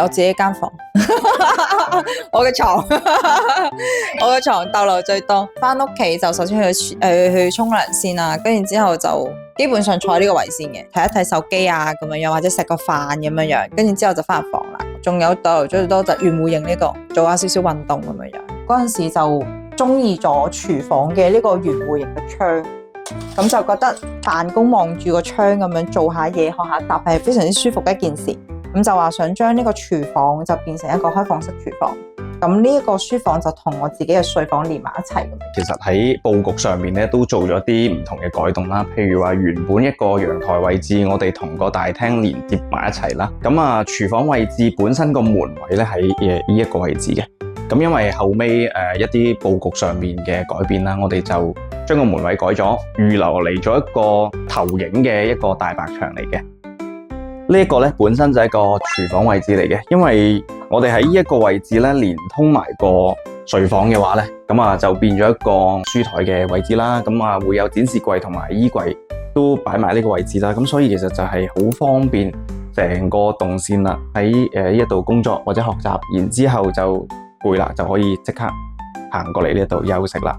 我自己間房，我嘅床，我嘅床逗留最多。翻屋企就首先去沖涼先啦，跟住之後就基本上坐喺呢個位先嘅，睇一睇手機啊咁樣樣，或者食個飯咁樣樣，跟住之後就翻入房啦。仲有逗留最多就圓弧形呢個，做下少少運動咁樣樣。嗰陣時就中意咗廚房嘅呢個圓弧形嘅窗。咁就覺得辦公望住個窗咁樣做下嘢、學下習係非常之舒服嘅一件事。咁就話想將呢個廚房就變成一個開放式廚房。咁呢一個書房就同我自己嘅睡房連埋一齊咁樣。其實喺佈局上面咧都做咗啲唔同嘅改動啦。譬如話原本一個陽台位置，我哋同個大廳連接埋一齊啦。咁啊，廚房位置本身個門位咧喺呢一個位置嘅。咁因為後尾一啲佈局上面嘅改變啦，我哋就將個門位改咗，預留嚟咗一個投影嘅一個大白牆嚟嘅。呢一個咧本身就係一個廚房位置嚟嘅，因為我哋喺呢一個位置咧連通埋個睡房嘅話咧，咁啊就變咗一個書台嘅位置啦。咁啊會有展示櫃同埋衣櫃都擺埋呢個位置啦。咁所以其實就係好方便成個動線啦。喺呢一度工作或者學習，然之後就攰啦，就可以即刻行過嚟呢度休息啦。